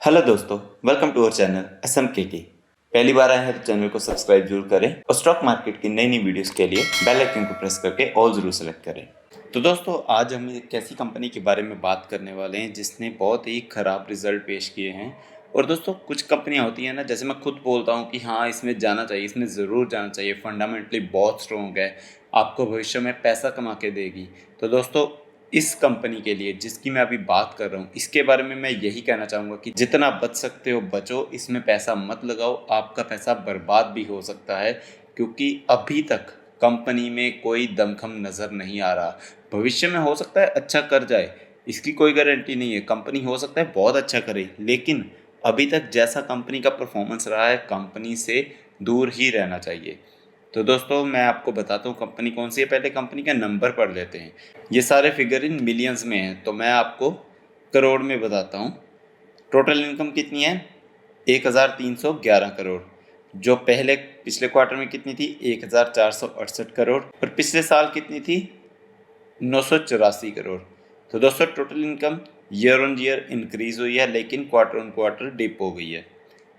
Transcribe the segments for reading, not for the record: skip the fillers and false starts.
Hello दोस्तों, welcome to our channel SMKK। पहली बार आए हैं तो चैनल को सब्सक्राइब जरूर करें और स्टॉक मार्केट की नई नई वीडियोस के लिए बेल आइकन को प्रेस करके ऑल जरूर सेलेक्ट करें। तो दोस्तों, आज हम एक ऐसी कंपनी के बारे में बात करने वाले हैं जिसने बहुत ही ख़राब रिजल्ट पेश किए हैं। और दोस्तों, कुछ कंपनियां होती हैं ना, जैसे मैं खुद बोलता हूँ कि हाँ, इसमें जाना चाहिए, इसमें ज़रूर जाना चाहिए, फंडामेंटली बहुत स्ट्रॉन्ग है, आपको भविष्य में पैसा कमा के देगी। तो दोस्तों, इस कंपनी के लिए जिसकी मैं अभी बात कर रहा हूँ, इसके बारे में मैं यही कहना चाहूँगा कि जितना बच सकते हो बचो, इसमें पैसा मत लगाओ, आपका पैसा बर्बाद भी हो सकता है। क्योंकि अभी तक कंपनी में कोई दमखम नज़र नहीं आ रहा। भविष्य में हो सकता है अच्छा कर जाए, इसकी कोई गारंटी नहीं है। कंपनी हो सकता है बहुत अच्छा करे, लेकिन अभी तक जैसा कंपनी का परफॉर्मेंस रहा है, कंपनी से दूर ही रहना चाहिए। तो दोस्तों, मैं आपको बताता हूँ कंपनी कौन सी है। पहले कंपनी का नंबर पढ़ लेते हैं। ये सारे फिगर इन मिलियंस में हैं, तो मैं आपको करोड़ में बताता हूँ। टोटल इनकम कितनी है? 1311 करोड़। जो पिछले क्वार्टर में कितनी थी? 1468 करोड़। और पिछले साल कितनी थी? 984 करोड़। तो दोस्तों, total income year on year increase हुई है, लेकिन क्वार्टर ऑन क्वार्टर डिप हो गई है।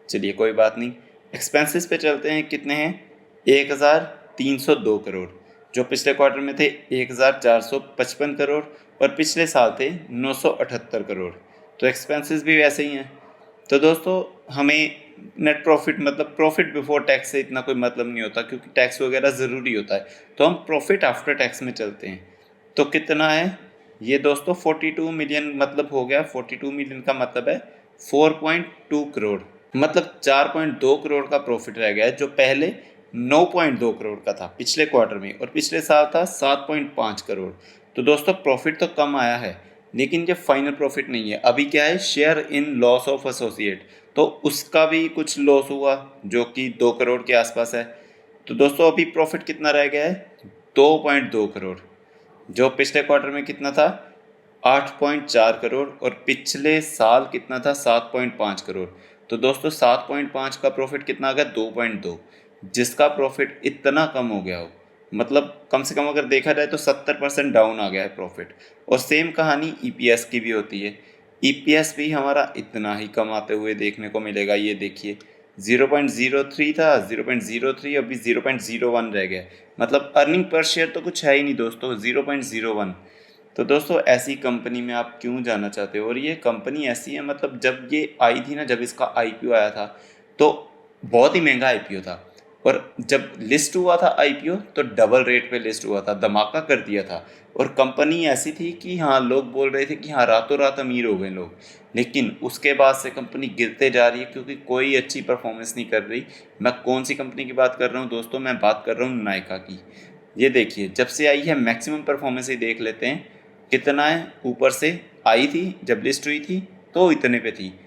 चलिए, कोई बात नहीं। एक्सपेंसेस पे चलते हैं। कितने हैं? 1302 करोड़। जो पिछले क्वार्टर में थे 1455 करोड़ और पिछले साल थे 978 करोड़। तो एक्सपेंसेस भी वैसे ही हैं। तो दोस्तों, हमें नेट प्रॉफिट मतलब प्रॉफिट बिफोर टैक्स से इतना कोई मतलब नहीं होता, क्योंकि टैक्स वगैरह ज़रूरी होता है। तो हम प्रॉफिट आफ्टर टैक्स में चलते हैं। तो कितना है ये दोस्तों? 42 मिलियन मतलब हो गया। 42 मिलियन का मतलब है 4.2 करोड़। मतलब 4.2 करोड़ का प्रॉफिट रह गया है, जो पहले 9.2 करोड़ का था पिछले क्वार्टर में, और पिछले साल था 7.5 करोड़। तो दोस्तों, प्रॉफिट तो कम आया है, लेकिन ये फाइनल प्रॉफिट नहीं है। अभी क्या है? Share in loss of associate, तो उसका भी कुछ लॉस हुआ, जो कि 2 करोड़ के आसपास है। तो दोस्तों, अभी प्रॉफिट कितना रह गया है? 2.2 करोड़। जो पिछले क्वार्टर में कितना था? 8.4 करोड़। और पिछले साल कितना था? 7.5 करोड़। तो दोस्तों, 7.5 का प्रॉफिट कितना आ गया? 2.2। जिसका प्रॉफिट इतना कम हो गया हो, मतलब कम से कम अगर देखा जाए तो 70% डाउन आ गया है प्रॉफिट। और सेम कहानी EPS की भी होती है। EPS भी हमारा इतना ही कम आते हुए देखने को मिलेगा। ये देखिए, 0.03 था, 0.03, अभी 0.01 रह गया। मतलब अर्निंग पर शेयर तो कुछ है ही नहीं दोस्तों, 0.01। तो दोस्तों, ऐसी कंपनी में आप क्यों जाना चाहते हो? और ये कंपनी ऐसी है, मतलब जब ये आई थी ना, जब इसका IPO आया था, तो बहुत ही महंगा IPO था। और जब लिस्ट हुआ था IPO, तो डबल रेट पे लिस्ट हुआ था, धमाका कर दिया था। और कंपनी ऐसी थी कि हाँ, लोग बोल रहे थे कि हाँ, रातों रात अमीर हो गए लोग। लेकिन उसके बाद से कंपनी गिरते जा रही है, क्योंकि कोई अच्छी परफॉर्मेंस नहीं कर रही। मैं कौन सी कंपनी की बात कर रहा हूँ दोस्तों? मैं बात कर रहा हूँ नायका की। ये देखिए, जब से आई है मैक्सिमम परफॉर्मेंस ही देख लेते हैं। कितना है? ऊपर से आई थी जब लिस्ट हुई थी तो इतने पे थी,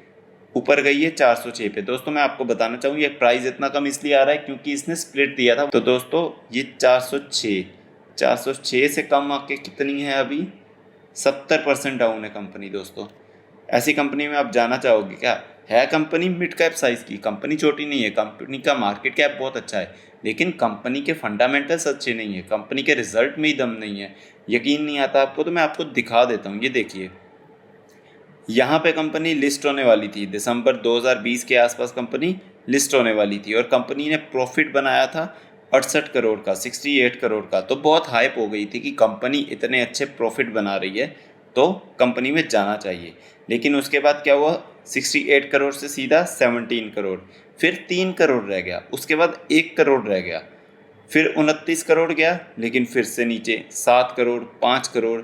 ऊपर गई है 406 पे। दोस्तों, मैं आपको बताना चाहूँ, ये प्राइस इतना कम इसलिए आ रहा है क्योंकि इसने स्प्लिट दिया था। तो दोस्तों, ये 406 से कम आके कितनी है अभी? 70% डाउन है कंपनी। दोस्तों, ऐसी कंपनी में आप जाना चाहोगे क्या? है कंपनी मिड कैप साइज की, कंपनी छोटी नहीं है, कंपनी का मार्केट कैप बहुत अच्छा है, लेकिन कंपनी के फंडामेंटल्स अच्छे नहीं है, कंपनी के रिजल्ट में ही दम नहीं है। यकीन नहीं आता आपको? तो मैं आपको दिखा देता हूँ। ये देखिए, यहाँ पे कंपनी लिस्ट होने वाली थी दिसंबर 2020 के आसपास। कंपनी लिस्ट होने वाली थी और कंपनी ने प्रॉफिट बनाया था 68 करोड़ का, 68 करोड़ का। तो बहुत हाइप हो गई थी कि कंपनी इतने अच्छे प्रॉफिट बना रही है, तो कंपनी में जाना चाहिए। लेकिन उसके बाद क्या हुआ? 68 करोड़ से सीधा 17 करोड़, फिर 3 करोड़ रह गया, उसके बाद 1 करोड़ रह गया, फिर 29 करोड़ गया, लेकिन फिर से नीचे 7 करोड़, 5 करोड़,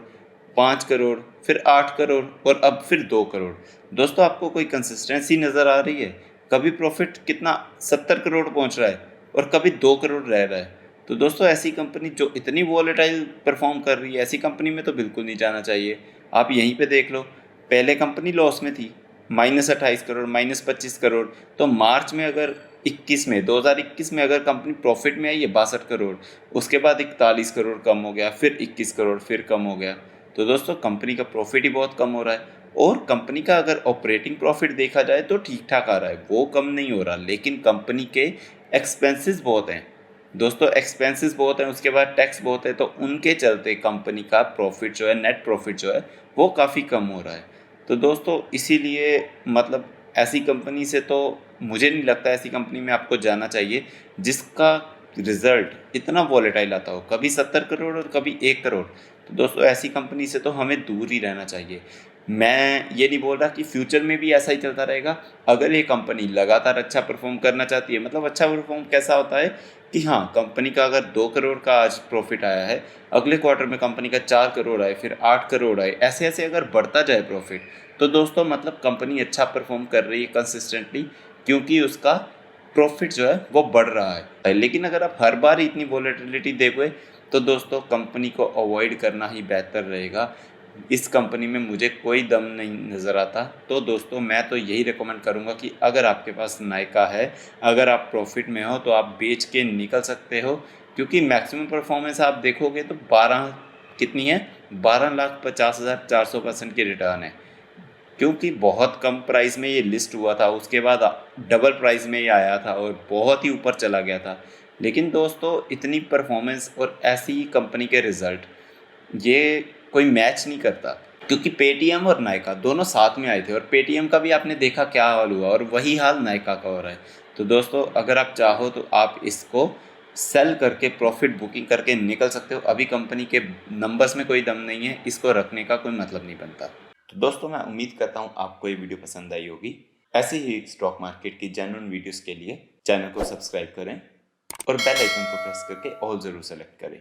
5 करोड़, फिर 8 करोड़ और अब फिर 2 करोड़। दोस्तों, आपको कोई कंसिस्टेंसी नज़र आ रही है? कभी प्रॉफिट कितना 70 करोड़ पहुंच रहा है और कभी 2 करोड़ रह रहा है। तो दोस्तों, ऐसी कंपनी जो इतनी वॉलेटाइल परफॉर्म कर रही है, ऐसी कंपनी में तो बिल्कुल नहीं जाना चाहिए। आप यहीं पे देख लो, पहले कंपनी लॉस में थी, -28 करोड़, -25 करोड़। तो मार्च में अगर 2021 में अगर कंपनी प्रॉफिट में आई है 62 करोड़, उसके बाद 41 करोड़ कम हो गया, फिर 21 करोड़, फिर कम हो गया। तो दोस्तों, कंपनी का प्रॉफिट ही बहुत कम हो रहा है। और कंपनी का अगर ऑपरेटिंग प्रॉफिट देखा जाए तो ठीक ठाक आ रहा है, वो कम नहीं हो रहा, लेकिन कंपनी के एक्सपेंसेस बहुत हैं दोस्तों, एक्सपेंसेस बहुत हैं, उसके बाद टैक्स बहुत है। तो उनके चलते कंपनी का प्रॉफिट जो है, नेट प्रॉफिट जो है, वो काफ़ी कम हो रहा है। तो दोस्तों, इसीलिए मतलब ऐसी कंपनी से तो मुझे नहीं लगता ऐसी कंपनी में आपको जाना चाहिए जिसका रिजल्ट इतना वॉलेटाइल आता हो, कभी 70 करोड़ और कभी 1 करोड़। तो दोस्तों ऐसी कंपनी से तो हमें दूर ही रहना चाहिए। मैं ये नहीं बोल रहा कि फ्यूचर में भी ऐसा ही चलता रहेगा। अगर ये कंपनी लगातार अच्छा परफॉर्म करना चाहती है, मतलब अच्छा परफॉर्म कैसा होता है कि हाँ, कंपनी का अगर 2 करोड़ का आज प्रॉफिट आया है, अगले क्वार्टर में कंपनी का 4 करोड़ आए, फिर 8 करोड़ आए, ऐसे ऐसे अगर बढ़ता जाए प्रॉफिट, तो दोस्तों मतलब कंपनी अच्छा परफॉर्म कर रही है कंसिस्टेंटली, क्योंकि उसका प्रॉफिट जो है वो बढ़ रहा है। लेकिन अगर आप हर बार इतनी वॉलेटिलिटी देखोगे तो दोस्तों कंपनी को अवॉइड करना ही बेहतर रहेगा। इस कंपनी में मुझे कोई दम नहीं नज़र आता। तो दोस्तों मैं तो यही रिकमेंड करूँगा कि अगर आपके पास नायका है, अगर आप प्रॉफिट में हो तो आप बेच के निकल सकते हो, क्योंकि मैक्सिमम परफॉर्मेंस आप देखोगे तो 12 कितनी है, 12,50,400% की रिटर्न है। क्योंकि बहुत कम प्राइस में ये लिस्ट हुआ था, उसके बाद डबल प्राइस में ये आया था और बहुत ही ऊपर चला गया था। लेकिन दोस्तों इतनी परफॉर्मेंस और ऐसी कंपनी के रिज़ल्ट ये कोई मैच नहीं करता, क्योंकि पेटीएम और नायका दोनों साथ में आए थे और पेटीएम का भी आपने देखा क्या हाल हुआ और वही हाल नायका का हो रहा है। तो दोस्तों अगर आप चाहो तो आप इसको सेल करके प्रॉफिट बुकिंग करके निकल सकते हो। अभी कंपनी के नंबर्स में कोई दम नहीं है, इसको रखने का कोई मतलब नहीं बनता। तो दोस्तों मैं उम्मीद करता हूँ आपको ये वीडियो पसंद आई होगी। ऐसे ही स्टॉक मार्केट की जेन्युइन वीडियोस के लिए चैनल को सब्सक्राइब करें और बेल आइकन को प्रेस करके ऑल ज़रूर सेलेक्ट करें।